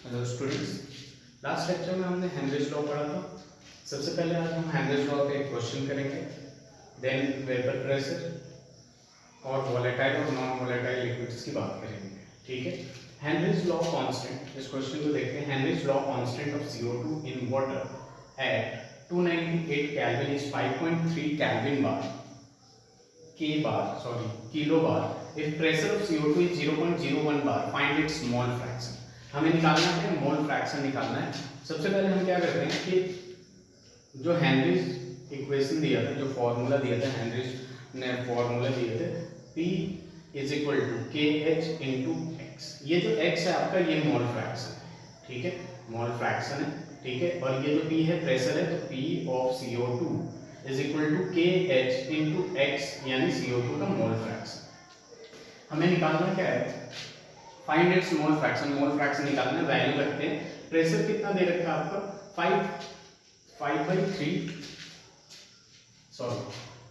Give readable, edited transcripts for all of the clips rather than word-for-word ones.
Hello students, last lecture में हमने Henry's law पढ़ा था। सबसे पहले आज हम हेनरीज लॉ पे एक क्वेश्चन करेंगे, देन वेपर प्रेशर और वोलेटाइल और नॉन वोलेटाइल लिक्विड्स की बात करेंगे। ठीक है, हेनरीज लॉ कांस्टेंट, इस क्वेश्चन को देखते हैं। Henry's law constant of CO2 in water at 298 kelvin is 5.3 kelvin bar kilo bar. If pressure of CO2 is 0.01 bar, find its mole fraction. हमें निकालना है मोल फ्रैक्शन निकालना है। सबसे पहले हम क्या करते हैं कि जो हेनरीज इक्वेशन दिया था, जो फॉर्मूला दिया था, हेनरीज ने फॉर्मूला दिए थे, P is equal to KH into x. ये जो x है आपका, ये मोल फ्रैक्शन है। ठीक है, मोल फ्रैक्शन है। ठीक है, और ये जो P है प्रेशर है, तो P of CO2 is equal to KH into x, यानी CO2 का मोल फ्रैक्शन। हमें निकालना क्या है, find its mole fraction. Mole fraction निकालना है, वैल्यू रखते हैं। प्रेशर कितना दे रखा है आपका 5/3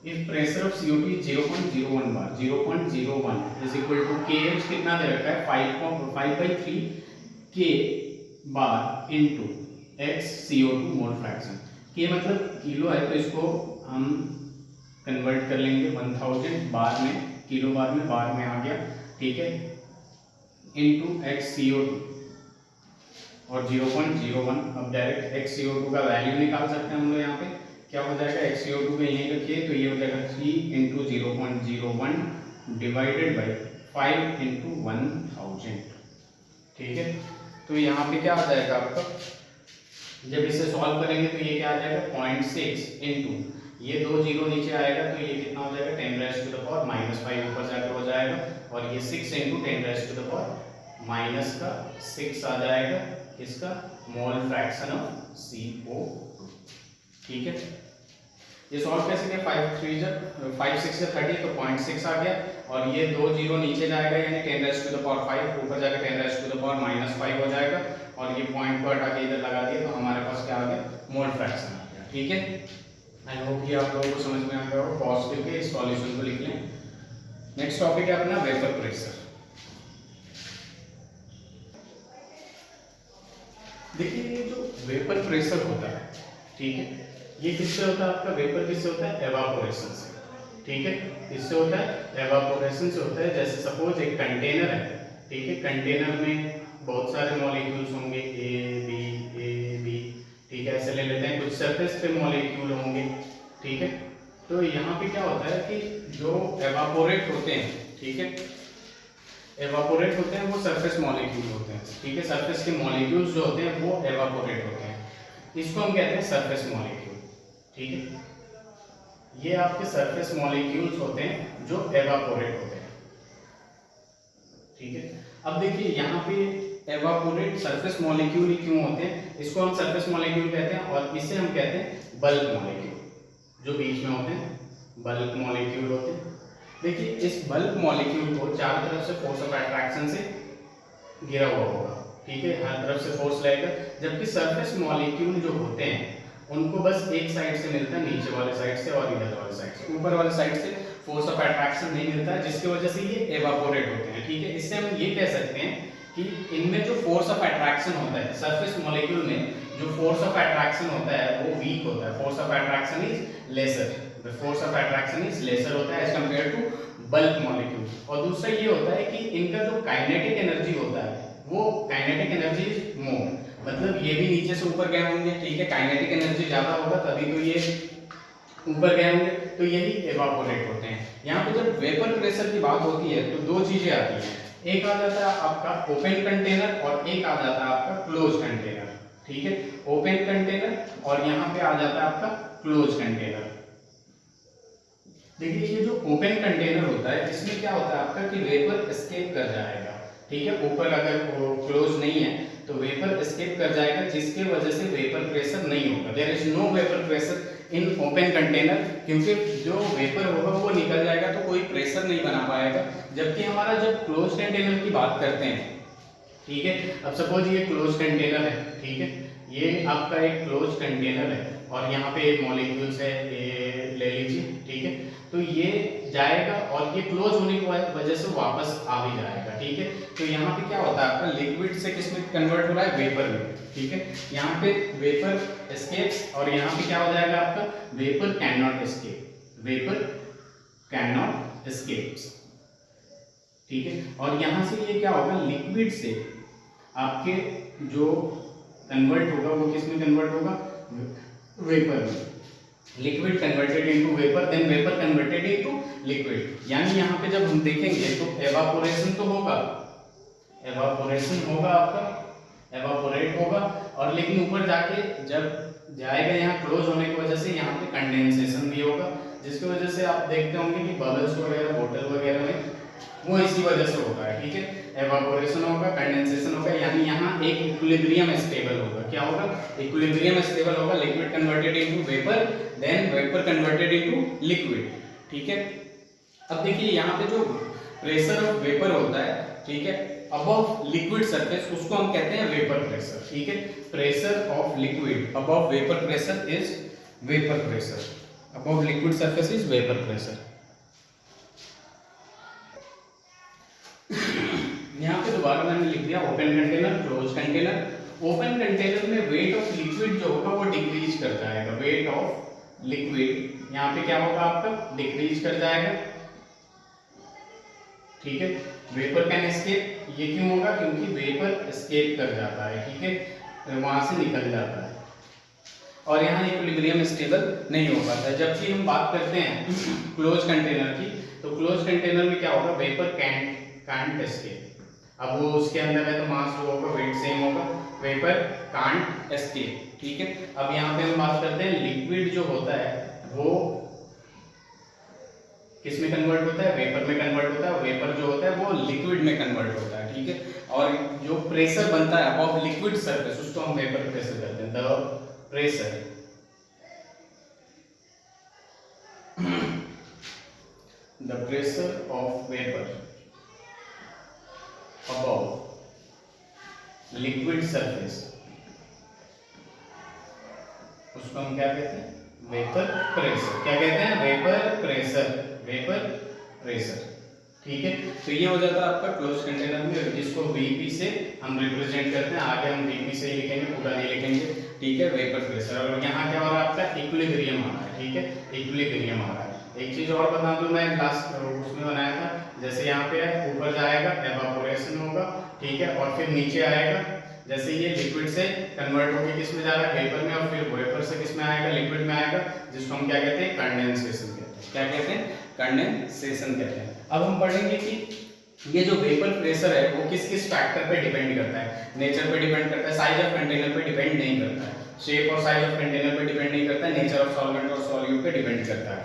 if pressure of CO2 is 0.01 bar, 0.01 is equal to KH कितना दे रखा है 5/3 K bar into x CO2 mole fraction. K मतलब किलो है, तो इसको हम कन्वर्ट कर लेंगे 1000 बार में, किलो बार में आ गया। ठीक है, इंटू एक्स CO2 और 0.01। अब डायरेक्ट एक्स CO2 का वैल्यू निकाल सकते हैं हम लोग। यहाँ पे क्या हो जाएगा, एक्स CO2 को यहीं रखिए, तो ये हो जाएगा 3 इंटू 0.01 डिवाइडेड बाई 5 इंटू 1000। ठीक है, तो यहाँ पे क्या आ जाएगा आपका, जब इसे सॉल्व करेंगे तो ये क्या आ जाएगा 0.6 इंटू ये 2 जीरो नीचे आएगा, तो ये कितना हो जाएगा 10⁻⁵ ऊपर जाकर हो जाएगा, और ये 6 इंटू 10⁻⁻⁶ आ जाएगा इसका मोल फ्रैक्शन ऑफ CO2। ठीक है, ये सॉल्व कैसे किया, 5 6 से 30, तो 0.6 आ गया, और ये 2 जीरो नीचे जाएगा, यानी 10⁻⁵ ऊपर जाकर 10⁻⁻⁵ हो जाएगा, और ये पॉइंट को हटा के इधर लगा दिया, तो हमारे पास क्या आ गया, मोल फ्रैक्शन आ गया। ठीक है, आई होप कि आप लोगों को समझ में आ गया होगा। पॉजिटिव के इस सॉल्यूशन को लिख लें। नेक्स्ट टॉपिक है अपना वेपर प्रेशर। देखिए, ये जो वेपर प्रेशर होता है, ठीक है, ये किससे होता है आपका, वेपर किससे होता है, एवापोरेशन से। ठीक है, इससे होता है, एवापोरेशन से होता है। जैसे सपोज एक कंटेनर है, ठीक है, कंटेनर में बहुत सारे मॉलिक्यूल्स होंगे, ए बी, ठीक है, ऐसे ले लेते हैं। कुछ सरफेस पे मॉलिक्यूल होंगे। ठीक है, तो यहाँ पे क्या होता है कि जो एवापोरेट होते हैं, ठीक है, एवापोरेट होते हैं, वो सरफेस मॉलिक्यूल होते हैं। ठीक है, सरफेस के मॉलिक्यूल्स जो होते हैं वो एवापोरेट होते हैं, इसको हम कहते हैं सरफेस मॉलिक्यूल। ठीक है, ये आपके सरफेस मॉलिक्यूल्स होते हैं जो एवापोरेट होते हैं। ठीक है, अब देखिए यहाँ पे एवापोरेट सरफेस मॉलिक्यूल ही क्यों होते हैं, इसको हम सरफेस मॉलिक्यूल कहते हैं, और इसे हम कहते हैं बल्क मॉलिक्यूल। जो बीच में होते हैं बल्क मॉलिक्यूल होते हैं। देखिए, इस बल्क मॉलिक्यूल को चारों तरफ से फोर्स ऑफ अट्रैक्शन से घिरा हुआ होगा। ठीक है, हर तरफ से फोर्स लगेगा, जबकि सरफेस मॉलिक्यूल जो होते हैं उनको बस एक साइड से मिलता है, नीचे वाले साइड से और इधर वाले साइड से। ऊपर वाले साइड से फोर्स ऑफ अट्रैक्शन नहीं मिलता है, जिसकी वजह से ये एवापोरेट होते हैं। ठीक है, इससे हम ये कह सकते हैं कि इनमें जो फोर्स ऑफ अट्रैक्शन होता है, सरफेस मॉलिक्यूल में जो फोर्स ऑफ अट्रैक्शन होता है वो वीक होता है। Force of attraction is lesser, the force of attraction is lesser होता है as compare to bulk molecule. और दूसरा ये होता है कि इनका जो काइनेटिक एनर्जी होता है वो काइनेटिक एनर्जी इज मोर, मतलब ये भी नीचे से ऊपर गए होंगे। ठीक है, काइनेटिक एनर्जी ज्यादा होगा तभी तो ये ऊपर गए होंगे, तो यही एवापोरेट होते हैं। यहाँ पे जब वेपर प्रेशर की बात होती है तो दो चीजें आती हैं, एक आ जाता है आपका ओपन कंटेनर और एक आ जाता है आपका क्लोज कंटेनर। ठीक है, ओपन कंटेनर और यहाँ पे आ जाता है आपका क्लोज कंटेनर। देखिए, ये जो ओपन कंटेनर होता है इसमें क्या होता है आपका कि वेपर एस्केप कर जाएगा। ठीक है, ऊपर अगर क्लोज नहीं है तो वेपर एस्केप कर जाएगा, जिसके वजह से वेपर प्रेशर नहीं होगा। There is no vapour pressure in open container, क्योंकि जो वेपर होगा वो निकल जाएगा तो कोई प्रेशर नहीं बना पाएगा। जबकि हमारा जब क्लोज कंटेनर की बात करते हैं, ठीक है, अब सपोज ये क्लोज कंटेनर है, ठीक है, ये आपका एक क्लोज कंटेनर है और यहाँ पे एक मॉलिक्यूल्स है, ये ले लीजिए। ठीक है, तो ये जाएगा और ये क्लोज होने की वजह से वापस आ भी जाएगा, ठीक है। तो यहाँ पे क्या होता है आपका, लिक्विड से किस में कन्वर्ट हो रहा है, वेपर में, ठीक है। यहाँ पे वेपर एस्केप्स और यहाँ पे क्या हो जाएगा आपका, vapour can not escape, vapour can not escapes, ठीक है। और यहाँ से ये क्या होगा, लिक्विड से आपके जो कन्वर्ट होगा वो किस में कन्वर्ट होगा, वेपर में। Liquid converted into vapour, then vapour converted into liquid. यानी यहाँ पे जब हम देखेंगे तो एवापोरेशन तो होगा, एवापोरेशन होगा आपका, एवापोरेट होगा, और लेकिन ऊपर जाके जब जाएगा यहाँ क्लोज होने की वजह से यहाँ पे कंडेंसेशन भी होगा, जिसकी वजह से आप देखते होंगे कि बबल्स वगैरह बोतल वगैरह में वो इसी वजह से होता है, ठीक है। एवापोरेशन होगा, कंडेंसेशन होगा, यानी यहाँ एक इक्विलिब्रियम स्टेबल होगा। क्या होगा, इक्विलिब्रियम स्टेबल होगा, liquid converted into vapour, then vapour converted into liquid, ठीक है। अब देखिए यहाँ पे जो प्रेशर ऑफ वेपर होता है, ठीक है, अबव लिक्विड सरफेस, उसको हम कहते हैं वेपर प्रेशर, ठीक है। Pressure of liquid above vapour pressure is vapour pressure, above liquid surface is vapour pressure. यहाँ पे दोबारा मैंने लिख दिया open container, close container. Open container में वेट ऑफ लिक्विड जो होगा वो डिक्रीज कर जाएगा, वेट ऑफ लिक्विड यहाँ पे क्या होगा आपका, डिक्रीज कर जाएगा, ठीक है। वेपर कैन एस्केप, ये क्यों होगा, क्योंकि वेपर एस्केप कर जाता है, ठीक है, वहां से निकल जाता है, और यहाँ इक्विलिब्रियम स्टेबल नहीं हो पाता है। जबकि हम बात करते हैं क्लोज कंटेनर की, तो क्लोज कंटेनर में क्या होगा, वेपर कांट एस्केप। अब वो उसके अंदर है तो मास जो होगा वेट सेम होगा, वेपर कांट एस्केप, ठीक है। अब यहाँ पे हम बात करते हैं लिक्विड जो होता है वो किस में कन्वर्ट होता है, वेपर में कन्वर्ट होता है, वेपर जो होता है वो लिक्विड में कन्वर्ट होता है, ठीक है। और जो प्रेशर बनता है अबव लिक्विड सरफेस उसको हम वेपर प्रेशर कहते हैं, the pressure the pressure of vapour above liquid surface उसको हम क्या कहते हैं, वेपर प्रेशर। क्या कहते हैं, वेपर प्रेशर, वेपर प्रेशर, ठीक है। तो ये हो जाता है आपका क्लोज कंटेनर में, जिसको वीपी से हम रिप्रेजेंट करते हैं। आगे हम वीपी से ही लिखेंगे, पूरा नहीं लिखेंगे, ठीक है, वेपर प्रेशर। और यहाँ क्या हो रहा है आपका, इक्विलिब्रियम आ रहा है, ठीक है, इक्विलिब्रियम आ रहा है। एक चीज और बता दूं, मैं लास्ट उसमें बनाया था, जैसे यहाँ पे ऊपर जाएगा एवापोरेशन होगा, ठीक है, और फिर नीचे आएगा, जैसे ये लिक्विड से कन्वर्ट होकर किस में जा रहा है, वेपर में, और फिर वेपर से किस में आएगा, लिक्विड में आएगा, जिसको हम क्या कहते हैं, कंडेंसेशन कहते हैं। क्या कहते हैं, कंडेंसेशन कहते हैं। अब हम पढ़ेंगे कि ये जो वेपर प्रेशर है वो किस किस फैक्टर पे डिपेंड करता है। नेचर पे डिपेंड करता है, साइज ऑफ कंटेनर पे डिपेंड नहीं करता है, शेप और साइज ऑफ कंटेनर पे डिपेंड नहीं करता है, नेचर ऑफ सॉल्वेंट और सॉल्यूट पे डिपेंड करता है।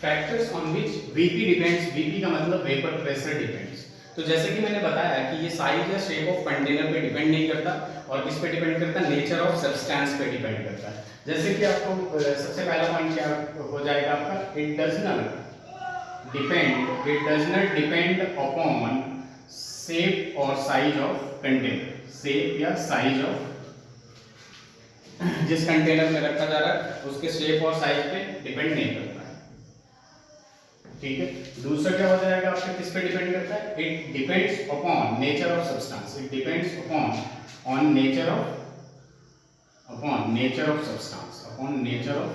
Factors on which VP depends, VP का मतलब वेपर प्रेशर डिपेंड्स। तो जैसे कि मैंने बताया कि ये साइज या शेप ऑफ कंटेनर पे डिपेंड नहीं करता, और किस पे डिपेंड करता है, नेचर ऑफ सब्सटेंस पे डिपेंड करता है। जैसे कि आपको सबसे पहला पॉइंट क्या हो जाएगा आपका, it does not depend upon shape और साइज ऑफ कंटेनर। शेप या साइज ऑफ जिस कंटेनर में रखा जा रहा है उसके शेप और साइज पे डिपेंड नहीं करता है, ठीक है। दूसरा क्या हो जाएगा आपका, किस पे डिपेंड करता है, it depends upon nature of substance, it depends upon nature of substance, upon nature of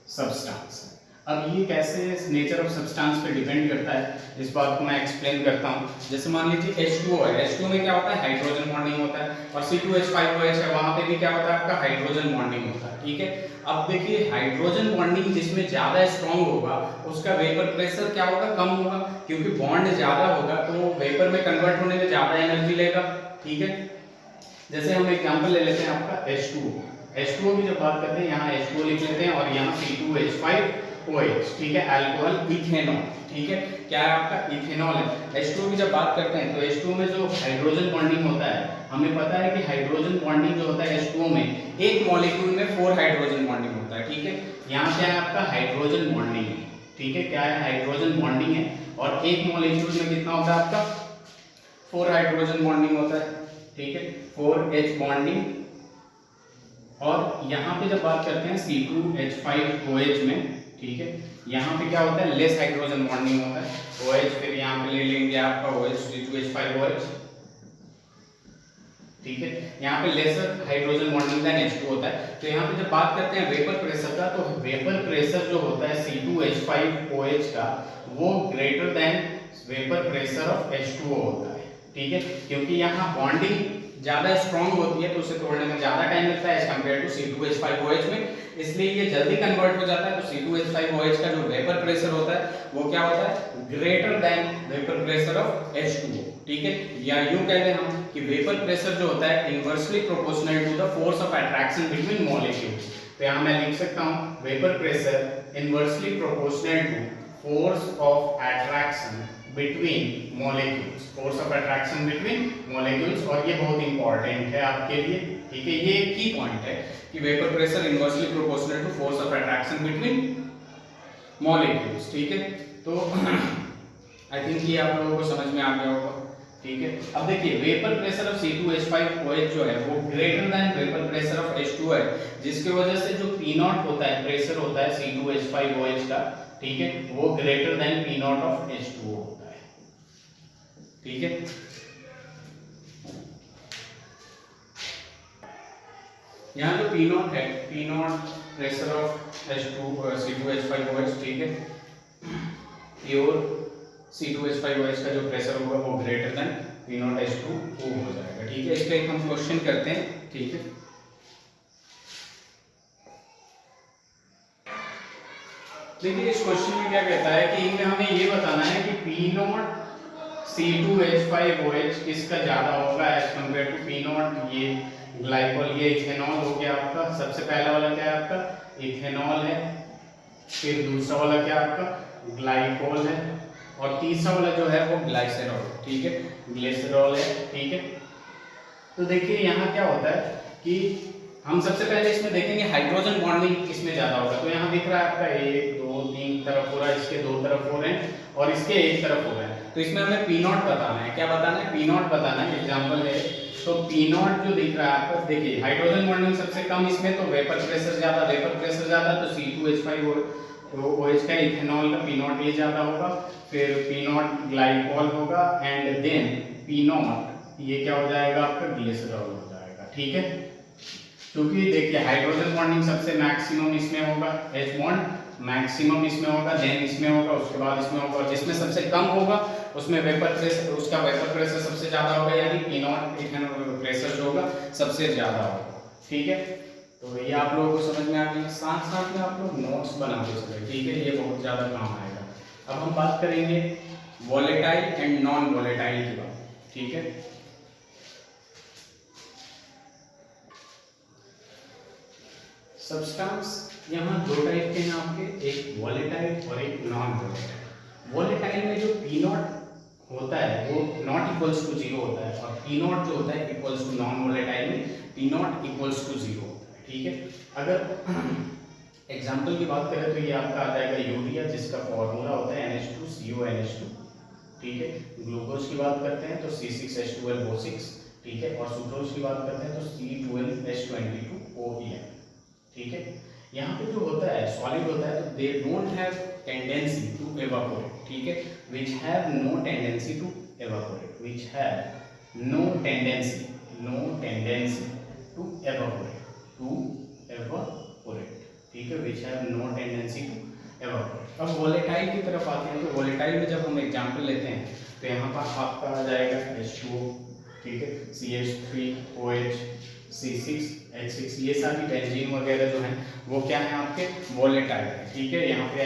substance. अब ये कैसे नेचर ऑफ सब्सटेंस पे डिपेंड करता है, इस बात को मैं एक्सप्लेन करता हूँ। जैसे मान लीजिए H2O है, H2O में क्या होता है, हाइड्रोजन बॉन्डिंग होता है, और C2H5OH है, वहां पे भी क्या होता है आपका, हाइड्रोजन बॉन्डिंग होता है, ठीक है। अब देखिए हाइड्रोजन बॉन्डिंग जिसमें ज्यादा स्ट्रॉन्ग होगा उसका वेपर प्रेशर क्या होगा, कम होगा, क्योंकि बॉन्ड ज्यादा होगा तो वेपर में कन्वर्ट होने में ज्यादा एनर्जी लेगा, ठीक है। जैसे हम एग्जांपल ले लेते हैं आपका H2O की जब बात करते हैं, यहाँ H2O लिख लेते हैं और यहाँ C2H5OH, ठीक है, अल्कोहल इथेनॉल, ठीक है, क्या है आपका, इथेनॉल है। H2O की जब बात करते हैं तो H2O में जो हाइड्रोजन बॉन्डिंग होता है, हमें पता है कि हाइड्रोजन बॉन्डिंग जो होता है H2O में, एक मॉलिक्यूल में 4 हाइड्रोजन बॉन्डिंग होता है, ठीक है। यहाँ क्या है आपका, हाइड्रोजन बॉन्डिंग है, ठीक है, क्या है, हाइड्रोजन बॉन्डिंग है, और एक मॉलिक्यूल में कितना होता है आपका, 4 हाइड्रोजन बॉन्डिंग होता है, ठीक है, 4H बॉन्डिंग और यहाँ पे जब बात करते हैं C2H5OH में, ठीक है, यहाँ पे क्या होता है, लेस हाइड्रोजन बॉन्डिंग होता है OH, फिर यहाँ पे ले लेंगे आपका OH C2H5OH, ठीक है, यहाँ पे laser hydrogen bonding then H2 होता है। तो यहाँ पे जब बात करते हैं वेपर प्रेशर का, तो वेपर प्रेशर जो होता है C2H5OH का, वो greater than vapour pressure of H2O होता है, ठीक है, क्योंकि यहाँ बॉन्डिंग ज्यादा स्ट्रांग होती है तो उसे तोड़ने में ज्यादा टाइम लगता है एज कंपेयर टू C2H5OH में, इसलिए ये जल्दी कन्वर्ट हो जाता है। तो C2H5OH का जो वेपर प्रेशर होता है वो क्या होता है, greater than vapour pressure of H2O, ठीक है, या यूं कह लें हम कि वेपर प्रेशर जो होता है inversely proportional to the force of attraction between molecules. तो यहाँ मैं लिख सकता हूँ vapour pressure inversely proportional to force of attraction between molecules, force of attraction between molecules, और ये बहुत इंपॉर्टेंट है आपके लिए, ठीक है, ये एक की पॉइंट है कि vapour pressure inversely proportional to force of attraction between molecules, ठीक है। तो आई थिंक ये आप लोगों को समझ में आ गया होगा, ठीक है। अब देखिए वेपर प्रेशर ऑफ C2H5OH जो है वो greater than vapour pressure of H2O है, जिसकी वजह से जो P0 होता है, प्रेशर होता है C2H5OH का, ठीक है, वो greater than P0 of H2O होता है, ठीक है। यहाँ जो P0 है, P0 प्रेशर ऑफ C2H5OH, ठीक है, प्योर C2H5OH का जो प्रेशर होगा वो ग्रेटर देन P0 H2O हो जाएगा, ठीक है। इसका एक हम क्वेश्चन करते हैं, ठीक है। देखिए इस क्वेश्चन में क्या कहता है कि इनमें हमें ये बताना है कि P0 C2H5OH किसका ज्यादा होगा एज कंपेयर टू P0, ये ग्लाइकोल, ये इथेनॉल हो गया आपका, सबसे पहला वाला क्या है आपका इथेनॉल है, फिर दूसरा वाला क्या आपका ग्लाइकोल है, और तीसरा वाला जो है वो ग्लाइसेरॉल, ठीक है, ग्लिसरॉल है, ठीक है। तो देखिए यहाँ क्या होता है कि हम सबसे पहले इसमें देखेंगे हाइड्रोजन बॉन्डिंग किसमें ज्यादा होगा। तो यहाँ दिख रहा है आपका 1 2 3 तरफ हो रहा है, इसके 2 तरफ हो रहे हैं और इसके 1 तरफ हो रहा है। तो इसमें हमें P0 बताना है, क्या बताना है, P0 बताना है। एग्जांपल है तो P0 जो दिख रहा है आपको, देखिए हाइड्रोजन बॉन्डिंग सबसे कम इसमें, तो वेपर प्रेशर ज्यादा, वेपर प्रेशर ज्यादा, तो C2H5OH का इथेनॉल का P0 ये ज्यादा होगा, फिर P0 ग्लाइकोल होगा, एंड देन P0 ये क्या हो जाएगा आपका ग्लिसरॉल हो जाएगा, ठीक है। क्योंकि देखिए हाइड्रोजन बॉन्डिंग सबसे मैक्सिमम इसमें होगा, H बॉन्ड मैक्सिमम इसमें होगा, देन इसमें होगा, उसके बाद इसमें होगा, और जिसमें सबसे कम होगा उसमें वेपर प्रेशर, उसका वेपर प्रेशर सबसे ज्यादा होगा, यानी P0 इथेनॉल प्रेशर जो होगा सबसे ज्यादा होगा, ठीक है। तो ये आप लोगों को समझ में आ गई। साथ साथ में आप लोग नोट्स बनाते चले, ठीक है, ये बहुत ज्यादा काम आएगा। अब हम बात करेंगे वोलेटाइल एंड नॉन वोलेटाइल की बात, ठीक है। सब्सटेंस यहाँ 2 टाइप के हैं आपके, एक वोलेटाइल और एक नॉन वोलेटाइल। वोलेटाइल में जो P0 होता है वो नॉट इक्वल्स टू 0 होता है, और P0 जो होता है इक्वल्स टू नॉन वोलेटाइल में P0 इक्वल्स टू 0 होता है, ठीक है। अगर एग्जांपल की बात करें तो ये आपका आ जाएगा यूरिया, जिसका फॉर्मूला होता है NH2CONH2, ठीक है। ग्लूकोज की बात करते हैं तो C6H12O6, ठीक है, और सुक्रोज की बात करते हैं तो C12H22OEN, ठीक है। यहाँ पे जो होता है सॉलिड होता है तो they don't have tendency to evaporate, ठीक है, which have no tendency to evaporate, which have no tendency to evaporate, ठीक है, which have no tendency to evaporate. अब वोलेटाइल की तरफ आते हैं, तो वोलेटाइल में जब हम एग्जांपल लेते हैं तो यहाँ पर आपका आ जाएगा H2O, ठीक है, CH3OH, C6H6, ये सारी बेंजीन वगैरह जो हैं वो क्या है आपके वोलेटाइल है, ठीक है। यहाँ पे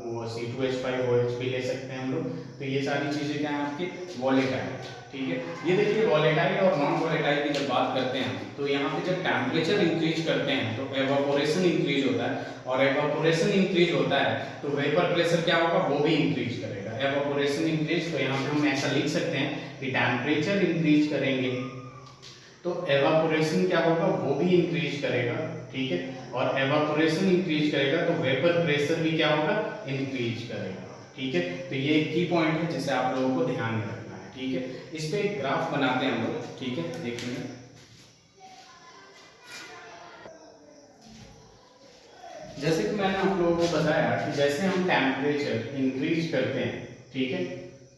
वो C2H5OH भी ले सकते हैं हम लोग, तो ये सारी चीजें क्या है आपके वोलेटाइल, ठीक है। ये देखिए वोलेटाइल और नॉन वोलेटाइल की जब बात करते हैं तो यहाँ पे जब टेम्परेचर इंक्रीज करते हैं तो एवापोरेशन इंक्रीज होता है, और एवापोरेशन इंक्रीज होता है तो वेपर प्रेशर क्या होगा वो भी इंक्रीज करेगा। एवापोरेशन इंक्रीज, तो यहाँ पे हम ऐसा लिख सकते हैं कि टेम्परेचर इंक्रीज करेंगे तो एवापोरेशन क्या होगा वो भी इंक्रीज करेगा, ठीक है, और एवापोरेशन इंक्रीज करेगा तो वेपर प्रेशर भी क्या होगा इंक्रीज करेगा, ठीक है। तो ये एक की पॉइंट है जिसे आप लोगों को ध्यान में रखना है, ठीक है। इस पे एक ग्राफ बनाते हैं हम लोग, ठीक है, देखेंगे। जैसे कि मैंने आप लोगों को बताया कि जैसे हम टेम्परेचर इंक्रीज करते हैं, ठीक है,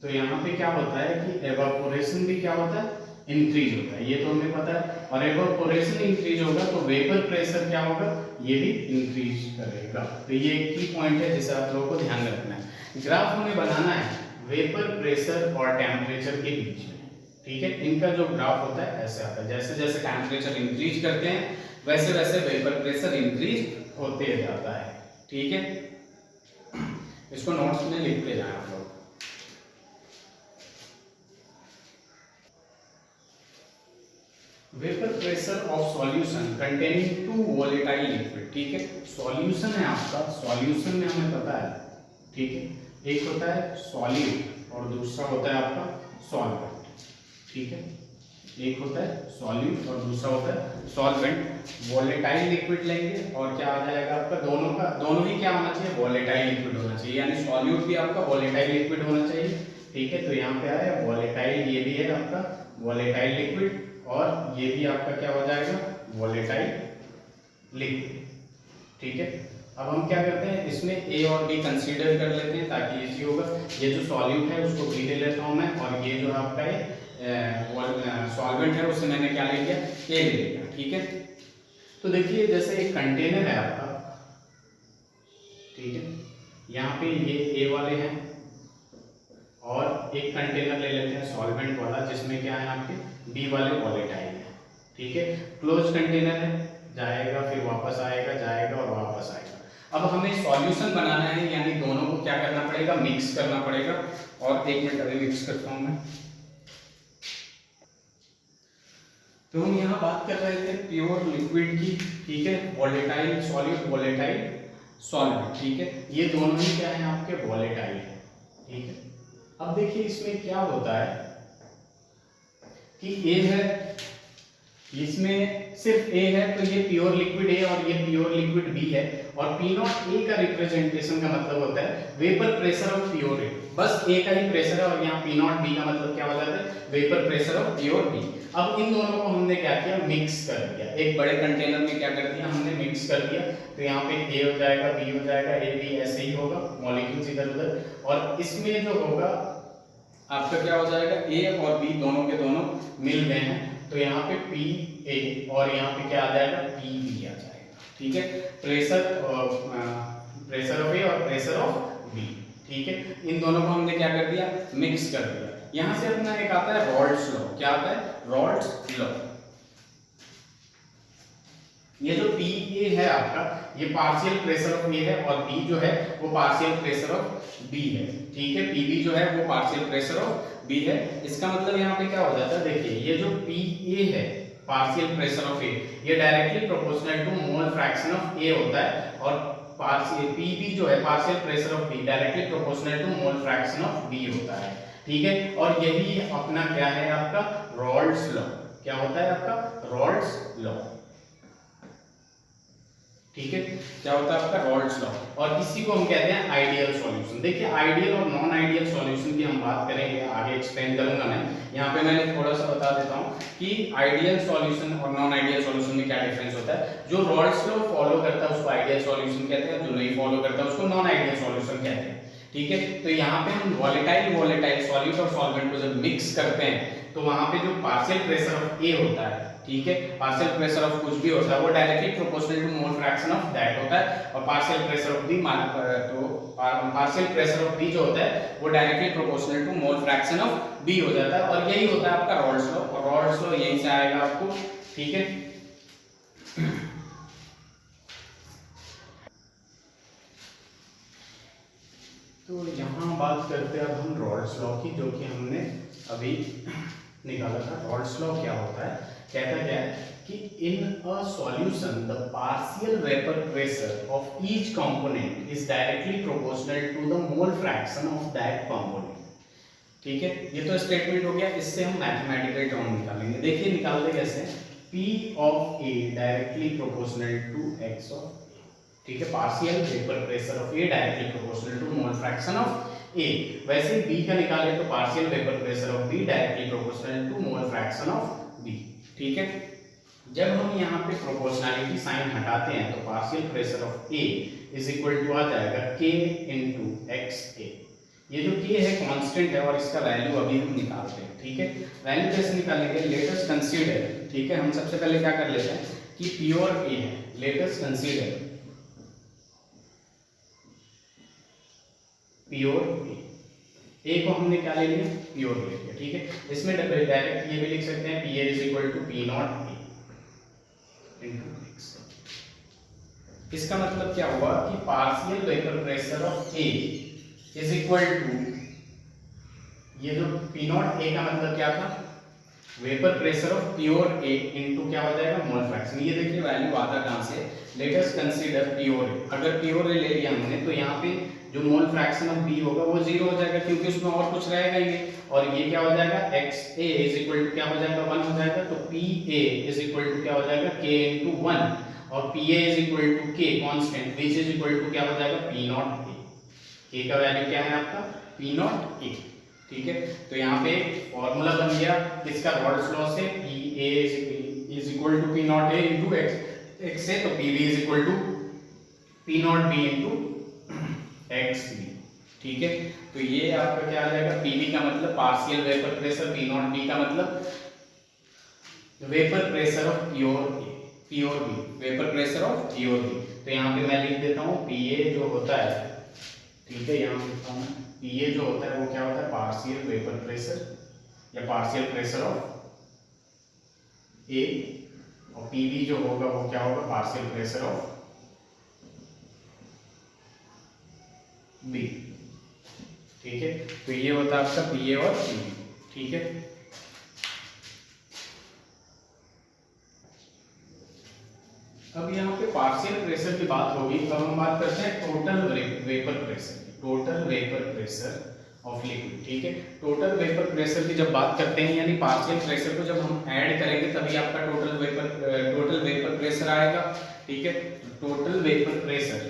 तो यहाँ पे क्या होता है कि एवापोरेशन भी क्या होता है, इंक्रीज होता है, ये तो हमें पता है। और एवापोरेशन इंक्रीज होगा तो वेपर प्रेशर क्या होगा, ये भी इंक्रीज करेगा। तो ये एक की पॉइंट है जिसे आप लोगों को ध्यान रखना है। ग्राफ हमें बनाना है वेपर प्रेशर और टेम्परेचर के बीच में, ठीक है। इनका जो ग्राफ होता है ऐसे आता है, जैसे जैसे टेम्परेचर इंक्रीज करते हैं वैसे वैसे वेपर प्रेशर इंक्रीज होते जाता है, ठीक है। इसको नोट्स में लिखते जाएं आप लोग। Vapour pressure of solution containing two volatile liquid, ठीक है। सॉल्यूशन है आपका, सॉल्यूशन में हमें पता है, ठीक है, एक होता है सॉल्यूट और दूसरा होता है आपका सॉल्वेंट, ठीक है। एक होता है सॉल्यूट और दूसरा होता है सॉल्वेंट। वोलेटाइल लिक्विड लेंगे और क्या आ जाएगा आपका, दोनों ही क्या होना चाहिए, वोलेटाइल लिक्विड होना चाहिए, यानी सॉल्यूट भी आपका वोलेटाइल लिक्विड होना चाहिए, ठीक है। तो यहाँ पे आया वोलेटाइल, ये भी है आपका वोलेटाइल लिक्विड, और ये भी आपका क्या हो जाएगा, वोलेटाइल लिक्विड, ठीक है। अब हम क्या करते हैं, इसमें ए और बी कंसीडर कर लेते हैं ताकि इजी होगा। ये जो सॉल्यूट है उसको बी ले लेता हूं मैं, और ये जो आपका है सॉल्वेंट है उससे मैंने क्या ले लिया, ए ले लिया, ठीक है। तो देखिए जैसे एक कंटेनर है आपका, ठीक है, यहाँ पे ये ए वाले हैं, और एक कंटेनर ले लेते हैं सॉल्वेंट वाला जिसमें क्या है आपके बी वाले वोलेटाइल है, ठीक है। क्लोज कंटेनर है, जाएगा फिर वापस आएगा, जाएगा और वापस आएगा। अब हमें सॉल्यूशन बनाना है, यानी दोनों को क्या करना पड़ेगा, मिक्स करना पड़ेगा। और एक मिनट अभी मिक्स करता हूं मैं। तो हम यहाँ बात कर रहे थे प्योर लिक्विड की, ठीक है, वोलेटाइल सॉल्यूट, वोलेटाइल सॉल्वेंट, ठीक है। ये दोनों ही क्या है आपके वोलेटाइल है, ठीक है। अब देखिए इसमें क्या होता है कि ए है, इसमें सिर्फ ए है तो ये प्योर लिक्विड ए और ये प्योर लिक्विड बी है, और पी नॉट ए का रिप्रेजेंटेशन का मतलब होता है वेपर प्रेशर ऑफ प्योर ए, बस ए का ही प्रेशर है, और यहाँ पी नॉट बी का मतलब क्या हो जाता है, vapour pressure of pure B. अब इन दोनों को हमने क्या किया, मिक्स कर दिया, एक बड़े कंटेनर में क्या कर दिया हमने, मिक्स कर दिया। तो यहाँ पे ए हो जाएगा, बी हो जाएगा, ए बी ऐसे ही होगा, मॉलिक्यूल्स इधर उधर, और इसमें जो होगा आपका क्या हो जाएगा, ए और बी दोनों के दोनों मिल गए हैं, तो यहाँ पे पी ए और यहाँ पे क्या आ जाएगा, पी बी आ जाएगा, ठीक है। प्रेशर ऑफ ए और प्रेशर ऑफ बी, ठीक है। इन दोनों को हमने क्या कर दिया, मिक्स कर दिया। यहाँ से अपना एक आता है रॉल्ड्स लॉ, क्या आता है, रॉल्ड्स लॉ। ये जो पी ए है आपका, ये पार्शियल प्रेशर ऑफ ए है, और बी जो है वो पार्शियल प्रेशर ऑफ बी है, ठीक है। पी बी जो है वो पार्शियल प्रेशर ऑफ बी है। इसका मतलब यहाँ पे क्या हो जाता है, देखिए ये जो पी ए है पार्शियल प्रेशर ऑफ ए, ये directly proportional to mole fraction of A होता है, और पार्शियल पी बी जो है partial pressure of B directly proportional to mole fraction of B होता है, ठीक है। और यही अपना क्या है आपका रॉल्ड्स लॉ, क्या होता है आपका रॉल्ड्स लॉ, ठीक है। क्या होता है आपका रॉल्ड्स लॉ, और इसी को हम कहते हैं आइडियल सॉल्यूशन। देखिए आइडियल और नॉन आइडियल सॉल्यूशन की हम बात करेंगे, आगे एक्सप्लेन करूंगा मैं। यहाँ पे मैंने थोड़ा सा बता देता हूँ कि आइडियल सॉल्यूशन और नॉन आइडियल सॉल्यूशन में क्या डिफरेंस होता है। जो रॉल्ड्स लॉ फॉलो करता है उसको आइडियल सॉल्यूशन कहते हैं, जो नहीं फॉलो करता है उसको नॉन आइडियल सॉल्यूशन कहते हैं, ठीक है। तो यहाँ पे हम वोलेटाइल सॉल्यूट और सॉल्वेंट को जब मिक्स करते हैं तो वहां पे जो पार्शियल प्रेशर ऑफ ए होता है, ठीक है, पार्शियल प्रेशर ऑफ कुछ भी होता है वो directly proportional to mole fraction of that होता है, और पार्शियल प्रेशर ऑफ बी तो पार्शियल प्रेशर ऑफ बी जो होता है वो directly proportional to mole fraction of B हो जाता है, और यही होता है आपका रॉल्ड्स लॉ, और रॉल्ड्स लॉ यहीं से आएगा आपको, ठीक है। तो यहाँ बात करते हैं अब हम रॉल्ड्स लॉ की, जो कि हमने अभी निकाला था। रॉल्ड्स लॉ क्या होता है, कहता क्या है कि in a solution the partial vapour pressure of each component is directly proportional to the mole fraction of that component, ठीक है। ये तो स्टेटमेंट हो गया, इससे हम मैथमेटिकल टर्म निकालेंगे। देखिए निकालते कैसे, P of A directly proportional to x of A, ठीक है। Partial vapour pressure of A directly proportional to mole fraction of A। वैसे ही B का निकाले तो partial vapour pressure of B directly proportional to mole fraction of B, ठीक है। जब हम यहाँ पे प्रोपोर्शनैलिटी साइन हटाते हैं तो partial pressure of A is equal to आ जाएगा के इंटू एक्स ए। ये जो के है कांस्टेंट है और इसका वैल्यू अभी हम निकालते हैं, ठीक है। वैल्यू कैसे निकालेंगे, लेट अस कंसीडर, ठीक है। हम सबसे पहले क्या कर लेते हैं कि प्योर ए है, लेट अस कंसीडर प्योर ए को हमने क्या ले लिया, प्योर ले लिया, ठीक है। इसमें डायरेक्ट ये भी लिख सकते हैं P A is equal to P not A into x. इसका मतलब क्या हुआ कि partial vapour pressure of A is equal to, ये जो पी नॉट ए का मतलब क्या था, vapour pressure of pure A into क्या हो जाएगा, मोल फ्रैक्शन। ये देखिए वैल्यू आता कहां से, लेट अस कंसीडर प्योर ए। अगर प्योर ए ले लिया हमने तो यहाँ पे जो मोल फ्रैक्शन ऑफ बी होगा वो जीरो हो जाएगा, क्योंकि उसमें और कुछ रहेगा ही नहीं। और ये क्या हो जाएगा, X A is equal to क्या हो जाएगा, 1 हो जाएगा। तो P A is equal to क्या हो जाएगा, के इंटू 1, और P A is equal to K constant which is equal to क्या हो जाएगा, पी नॉट ए। के का वैल्यू क्या है आपका, पी नॉट ए, ठीक है। तो यहाँ पे फॉर्मूला बन गया किसका, रॉल्स लॉ से, P A is equal to P not A into x से, तो P B is equal to P not B into x B, ठीक है। तो ये आपका क्या आ जाएगा, पीबी का मतलब partial vapour pressure, P not B का मतलब vapour pressure of pure A, pure B, vapour pressure of pure B. तो यहाँ पे मैं लिख देता हूँ पी ए जो होता है, ठीक है, यहाँ लिखता हूँ पी ए जो होता है वो क्या होता है, पार्शियल वेपर प्रेशर या पार्शियल प्रेशर ऑफ ए, और पीबी जो होगा वो क्या होगा, पार्शियल प्रेशर ऑफ बी, ठीक है। तो ये होता है आपका पी ए और पी बी, ठीक है। अब यहाँ पे पार्शियल प्रेशर की बात होगी, तो हम बात करते हैं total vapour pressure, total vapour pressure of liquid, ठीक है। टोटल वेपर प्रेशर की जब बात करते हैं, यानी पार्शियल प्रेशर को जब हम ऐड करेंगे तभी आपका टोटल वेपर प्रेशर आएगा, ठीक है। Total vapour pressure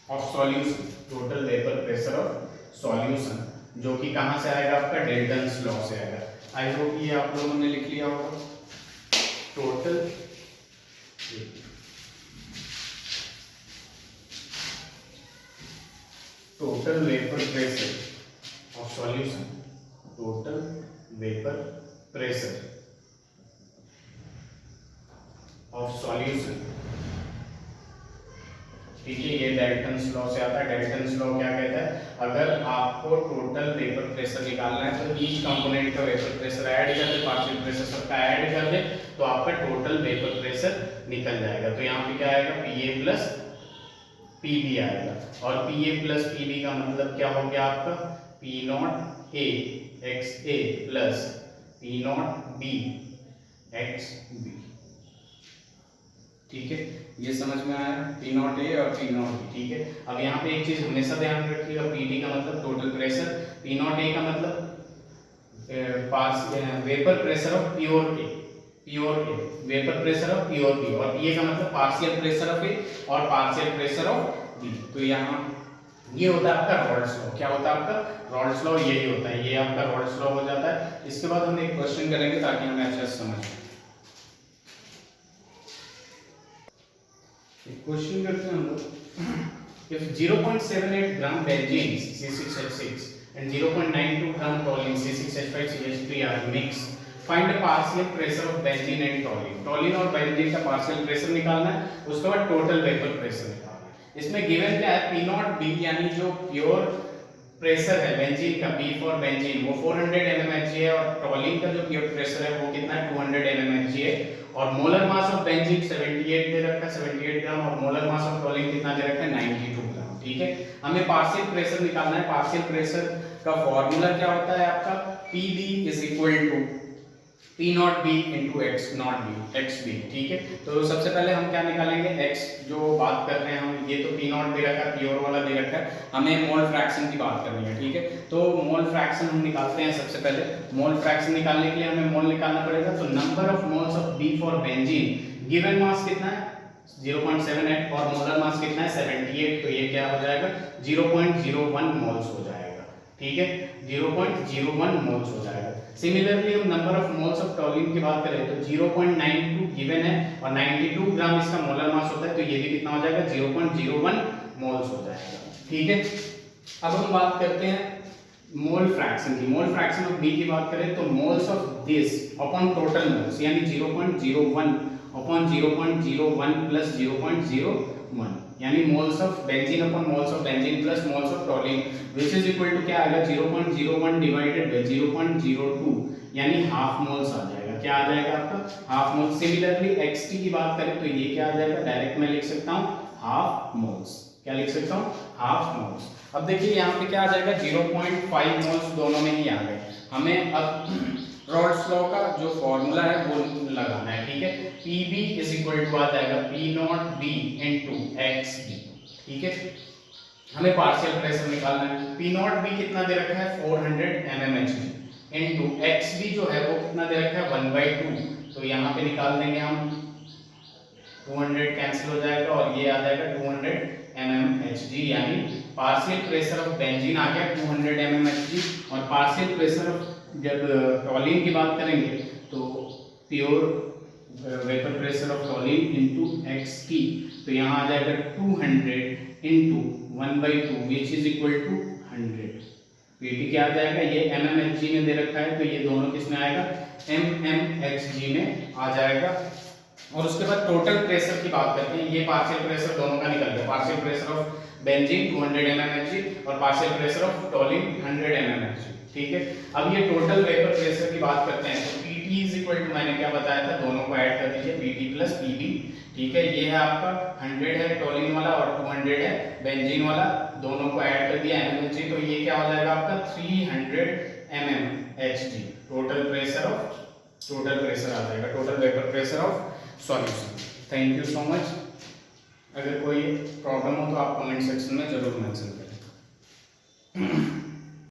of solution, total vapour pressure of solution, जो कि कहां से आएगा, आपका डेल्टन्स लॉ से आएगा। आई होप ये आप लोगों ने लिख लिया होगा। Total vapour pressure of solution, total vapour pressure of solution, ठीक है। ये डेल्टन्स लॉ से आता है। डेल्टन्स लॉ क्या कहता है, अगर आपको टोटल वेपर प्रेशर निकालना है तो ईच कंपोनेंट का वेपर प्रेशर ऐड कर दे, पार्शियल प्रेशर सबका ऐड कर दे, तो आपका टोटल वेपर प्रेशर निकल जाएगा। तो यहाँ पे क्या आएगा, P A plus P B आएगा, और P A plus P B का मतलब क्या हो गया आपका, P not A X A plus P not B X B, ठीक है। ये समझ में आया, पी नॉट ए और पी नॉट बी, ठीक है। अब यहाँ पे एक चीज हमेशा ध्यान रखिएगा, पी डी का मतलब total pressure, P not A का मतलब vapour pressure of pure A, pure A, vapour pressure of pure B, और पी ए का मतलब पार्शियल प्रेशर ऑफ ए और पार्शियल प्रेशर ऑफ बी। तो यहाँ ये होता है आपका रॉल्स लॉ। क्या होता है आपका रॉल्स लॉ, यही होता है, ये आपका रॉल्स लॉ हो जाता है। इसके बाद हम एक क्वेश्चन करेंगे ताकि हमें अच्छे से समझ आए। क्वेश्चन करते हैं हम लोग, if 0.78 gram benzene C6H6 and 0.92 gram toluene C6H5CH3 are mixed, find the partial pressure of benzene and toluene। toluene और benzene का partial pressure निकालना है, उसके बाद total vapor pressure निकालना है। इसमें given क्या है, P नॉट B यानी जो प्योर प्रेशर है बेंजीन का, B फॉर बेंजीन वो 400 mmHg है, और टॉलिन का जो प्योर प्रेशर है वो कितना है, 200 mmHg है, और मोलर मास ऑफ बेंजीन 78 दे रखा है, 78 ग्राम, और मोलर मास ऑफ टॉलिन कितना दे रखा है, 92 ग्राम, ठीक है। हमें पार्शियल प्रेशर निकालना है। पार्शियल प्रेशर का फॉर्मूला क्या होता है आपका, PB is equal to P not B into X not B X B, ठीक है। तो सबसे पहले हम क्या निकालेंगे, x जो बात कर रहे हैं हम, ये तो P नॉट दे रखा है, प्योर वाला दे रखा है, हमें मोल फ्रैक्शन की बात करनी है, ठीक है। तो मोल फ्रैक्शन हम निकालते हैं। सबसे पहले मोल फ्रैक्शन निकालने के लिए हमें मोल निकालना पड़ेगा। तो number of moles of B for benzene, given mass कितना है 0.78 और मोलर मास कितना है 78, तो ये क्या हो जाएगा 0.01 मोल्स हो जाएगा, ठीक है, 0.01 मोल्स हो जाएगा। सिमिलरली हम number of moles of toluene की बात करें तो 0.92 गिवन है और 92 ग्राम इसका मोलर मास होता है, तो ये भी कितना हो जाएगा 0.01 मोल्स हो जाएगा। ठीक है, अब हम बात करते हैं मोल फ्रैक्शन की। मोल फ्रैक्शन ऑफ बी की बात करें तो moles of this upon total moles यानी 0.01 अपॉन 0.01 प्लस 0.01 यानी moles of benzene upon moles of benzene plus moles of toluene which is equal to क्या आएगा 0.01 डिवाइडेड बाय 0.02 यानी हाफ मोल्स आ जाएगा। क्या आ जाएगा आपका हाफ मोल्स। सिमिलरली xt की बात करें तो ये क्या आ जाएगा, डायरेक्ट मैं लिख सकता हूं हाफ मोल्स। क्या लिख सकता हूं हाफ मोल्स। अब देखिए यहाँ पे क्या आ जाएगा 0.5 मोल्स दोनों में ही आ गए। हमें अब रॉल्स लॉ का जो फॉर्मूला है वो लगाना है। ठीक है, Pb इज इक्वल टू आ जाएगा P not B into XB। ठीक है, हमें पार्शियल प्रेशर निकालना है। P नॉट B कितना दे रखा है 400 mmHg इनटू XB जो है वो कितना दे रखा है 1/2। तो यहाँ पे निकाल देंगे हम, 200 कैंसिल हो जाएगा और ये आ जाएगा 200 mmHg यानी पार्शियल प्रेशर ऑफ बेंजीन आ गया 200 mmHg और पार्शियल प्रेशर ऑफ जब टोल्यूइन की बात करेंगे तो pure vapour pressure of toluene into xt तो यहाँ आ जाएगा 200 into 1/2 which is equal to 100। pt क्या आ जाएगा, ये mmHg में दे रखा है तो ये दोनों किस में आएगा mmHg में आ जाएगा। और उसके बाद टोटल प्रेशर की बात करते हैं। ये पार्शियल प्रेशर दोनों का निकल गया, partial pressure of benzene 200 mmHg और partial pressure of toluene 100 mmHg। ठीक है, अब ये टोटल वेपर प्रेशर की बात करते हैं तो Pt इज इक्वल टू मैंने क्या बताया था, दोनों को ऐड कर दीजिए Pt प्लस Pb। ठीक है, ये है आपका 100 है टोल्यूइन वाला और 200 है बेंजीन वाला, दोनों को ऐड कर दिया mmHg तो ये क्या हो जाएगा आपका 300 mmHg। टोटल प्रेशर आ जाएगा, total vapour pressure of solution. Thank you so much. अगर कोई प्रॉब्लम हो तो आप कमेंट सेक्शन में जरूर मेंशन करें।